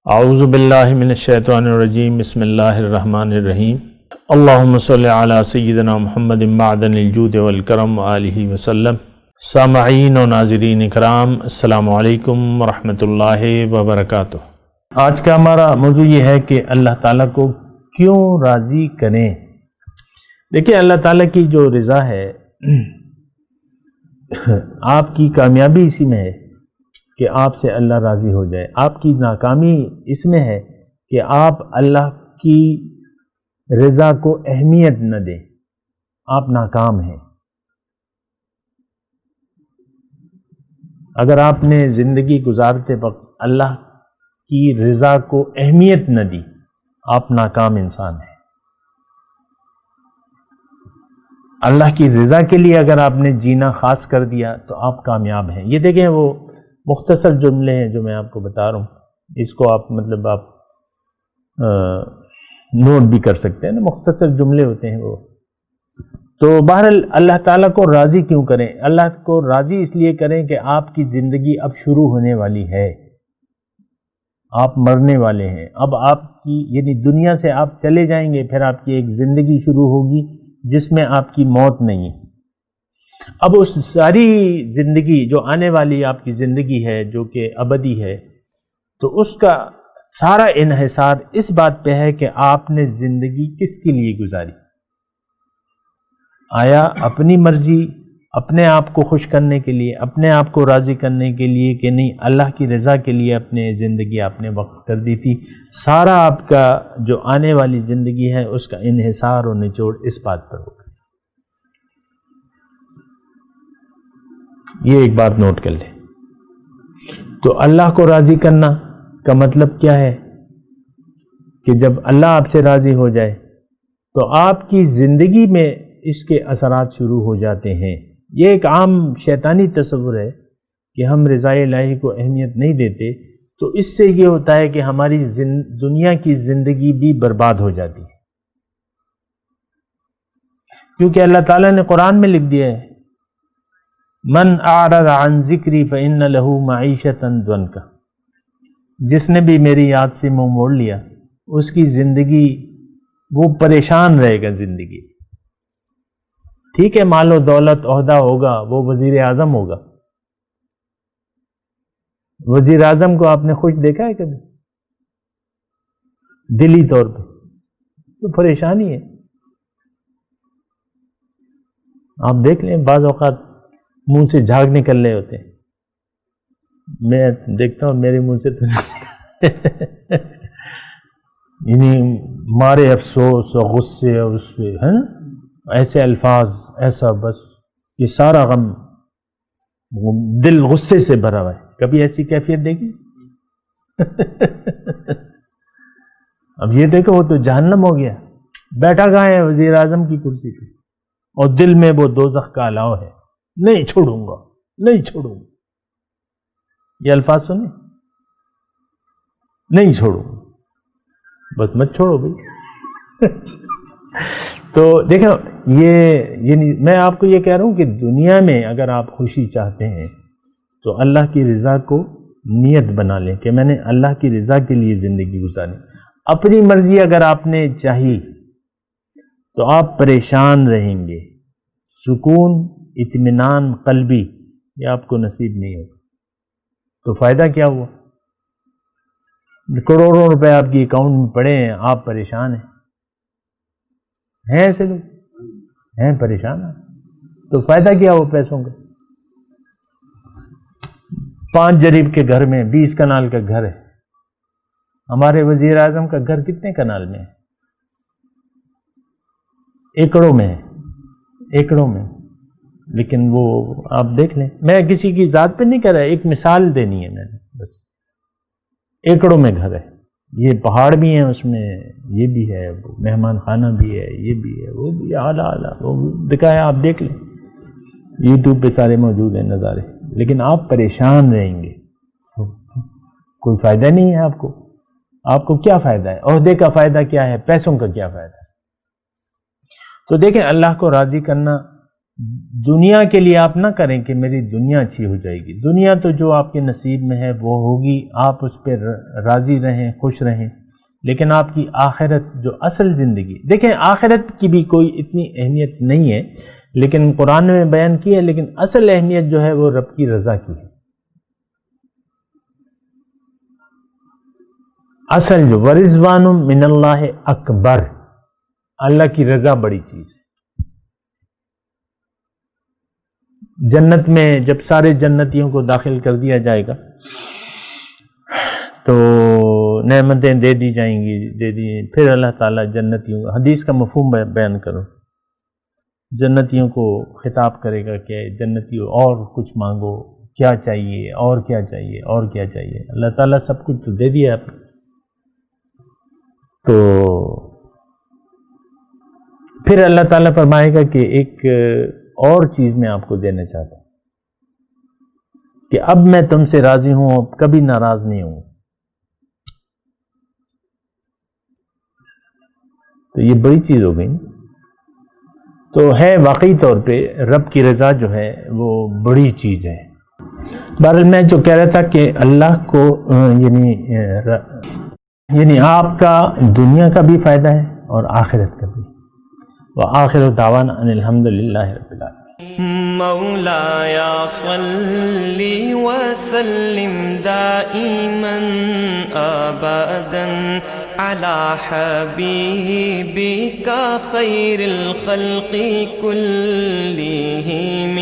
اعوذ باللہ من الشیطان الرجیم بسم اللہ الرحمن الرحیم اللہم صلی علی سیدنا محمد معدن الجود والکرم وآلہ وسلم۔ سامعین و ناظرین اکرام، السلام علیکم ورحمۃ اللہ وبرکاتہ۔ آج کا ہمارا موضوع یہ ہے کہ اللہ تعالیٰ کو کیوں راضی کریں۔ دیکھیں، اللہ تعالیٰ کی جو رضا ہے آپ کی کامیابی اسی میں ہے کہ آپ سے اللہ راضی ہو جائے۔ آپ کی ناکامی اس میں ہے کہ آپ اللہ کی رضا کو اہمیت نہ دیں، آپ ناکام ہیں۔ اگر آپ نے زندگی گزارتے وقت اللہ کی رضا کو اہمیت نہ دی، آپ ناکام انسان ہیں۔ اللہ کی رضا کے لیے اگر آپ نے جینا خاص کر دیا تو آپ کامیاب ہیں۔ یہ دیکھیں، وہ مختصر جملے ہیں جو میں آپ کو بتا رہا ہوں، اس کو آپ نوٹ بھی کر سکتے ہیں نا، مختصر جملے ہوتے ہیں وہ۔ تو بہرحال اللہ تعالیٰ کو راضی کیوں کریں؟ اللہ کو راضی اس لیے کریں کہ آپ کی زندگی اب شروع ہونے والی ہے، آپ مرنے والے ہیں۔ اب آپ کی یعنی دنیا سے آپ چلے جائیں گے، پھر آپ کی ایک زندگی شروع ہوگی جس میں آپ کی موت نہیں ہے۔ اب اس ساری زندگی جو آنے والی آپ کی زندگی ہے، جو کہ ابدی ہے، تو اس کا سارا انحصار اس بات پہ ہے کہ آپ نے زندگی کس کے لیے گزاری۔ آیا اپنی مرضی، اپنے آپ کو خوش کرنے کے لیے، اپنے آپ کو راضی کرنے کے لیے، کہ نہیں اللہ کی رضا کے لیے اپنے زندگی آپ نے وقف کر دی تھی؟ سارا آپ کا جو آنے والی زندگی ہے اس کا انحصار اور نچوڑ اس بات پر ہوگا۔ یہ ایک بات نوٹ کر لیں۔ تو اللہ کو راضی کرنا کا مطلب کیا ہے؟ کہ جب اللہ آپ سے راضی ہو جائے تو آپ کی زندگی میں اس کے اثرات شروع ہو جاتے ہیں۔ یہ ایک عام شیطانی تصور ہے کہ ہم رضا الہی کو اہمیت نہیں دیتے، تو اس سے یہ ہوتا ہے کہ ہماری دنیا کی زندگی بھی برباد ہو جاتی ہے، کیونکہ اللہ تعالیٰ نے قرآن میں لکھ دیا ہے، من اعرض عن ذکری فإن له معیشۃ ضنکا۔ جس نے بھی میری یاد سے منہ موڑ لیا، اس کی زندگی وہ پریشان رہے گا زندگی۔ ٹھیک ہے، مال و دولت عہدہ ہوگا، وہ وزیر اعظم ہوگا۔ وزیر اعظم کو آپ نے خوش دیکھا ہے کبھی؟ دلی طور پہ تو پریشانی ہے۔ آپ دیکھ لیں، بعض اوقات منہ سے جھاگ نکل رہے ہوتے ہیں، میں دیکھتا ہوں میرے منہ سے تو یعنی مارے افسوس اور غصے اور اس پہ ہے نا، ایسے الفاظ، ایسا بس یہ سارا غم، دل غصے سے بھرا ہوا ہے۔ کبھی ایسی کیفیت دیکھی؟ اب یہ دیکھو، وہ تو جہنم ہو گیا، بیٹھا کہاں ہے وزیر اعظم کی کرسی پہ، اور دل میں وہ دوزخ کا الاؤ ہے، نہیں چھوڑوں گا، نہیں چھوڑوں گا۔ یہ الفاظ سنیں، نہیں چھوڑوں گا، بس مت چھوڑو بھائی۔ تو دیکھو، یعنی میں آپ کو یہ کہہ رہا ہوں کہ دنیا میں اگر آپ خوشی چاہتے ہیں تو اللہ کی رضا کو نیت بنا لیں کہ میں نے اللہ کی رضا کے لیے زندگی گزاری۔ اپنی مرضی اگر آپ نے چاہی تو آپ پریشان رہیں گے، سکون، اطمینان قلبی یہ آپ کو نصیب نہیں ہوگا۔ تو فائدہ کیا ہوا؟ کروڑوں روپے آپ کی اکاؤنٹ میں پڑے ہیں، آپ پریشان ہیں ایسے لوگ ہیں پریشان ہیں، تو فائدہ کیا ہوا پیسوں کا؟ 5 جریب کے گھر میں 20 کنال کا گھر ہے۔ ہمارے وزیر اعظم کا گھر کتنے کنال میں ہے؟ ایکڑوں میں ہے، ایکڑوں میں۔ لیکن وہ آپ دیکھ لیں، میں کسی کی ذات پہ نہیں کہہ رہا، ایک مثال دینی ہے میں نے بس۔ ایکڑوں میں گھر ہے، یہ پہاڑ بھی ہیں اس میں، یہ بھی ہے، مہمان خانہ بھی ہے، یہ بھی ہے، وہ بھی اعلیٰ اعلیٰ، وہ دکھایا، آپ دیکھ لیں، یوٹیوب پہ سارے موجود ہیں نظارے۔ لیکن آپ پریشان رہیں گے، کوئی فائدہ نہیں ہے آپ کو۔ آپ کو کیا فائدہ ہے؟ عہدے کا فائدہ کیا ہے؟ پیسوں کا کیا فائدہ ہے؟ تو دیکھیں، اللہ کو راضی کرنا دنیا کے لیے آپ نہ کریں کہ میری دنیا اچھی ہو جائے گی. دنیا تو جو آپ کے نصیب میں ہے وہ ہوگی، آپ اس پہ راضی رہیں، خوش رہیں. لیکن آپ کی آخرت جو اصل زندگی، دیکھیں آخرت کی بھی کوئی اتنی اہمیت نہیں ہے لیکن قرآن میں بیان کی ہے، لیکن اصل اہمیت جو ہے وہ رب کی رضا کی ہے. اصل جو ورضوان من اللہ اکبر، اللہ کی رضا بڑی چیز ہے. جنت میں جب سارے جنتیوں کو داخل کر دیا جائے گا تو نعمتیں دے دی جائیں گی، پھر اللہ تعالیٰ جنتیوں، حدیث کا مفہوم بیان کرو، جنتیوں کو خطاب کرے گا کہ جنتیوں اور کچھ مانگو، کیا چاہیے اور کیا چاہیے اور کیا چاہیے. اللہ تعالیٰ سب کچھ تو دے دیا آپ. تو پھر اللہ تعالیٰ فرمائے گا کہ ایک اور چیز میں آپ کو دینا چاہتا ہوں کہ اب میں تم سے راضی ہوں، اب کبھی ناراض نہیں ہوں. تو یہ بڑی چیز ہو گئی. تو ہے واقعی طور پہ رب کی رضا جو ہے وہ بڑی چیز ہے. بہرحال میں جو کہہ رہا تھا کہ اللہ کو یعنی آپ کا دنیا کا بھی فائدہ ہے اور آخرت کا بھی. وآخر دعوانا ان الحمدللہ رب العالمین. مولایا صلی وسلم دائما ابدا على حبيبك خير الخلق كلهم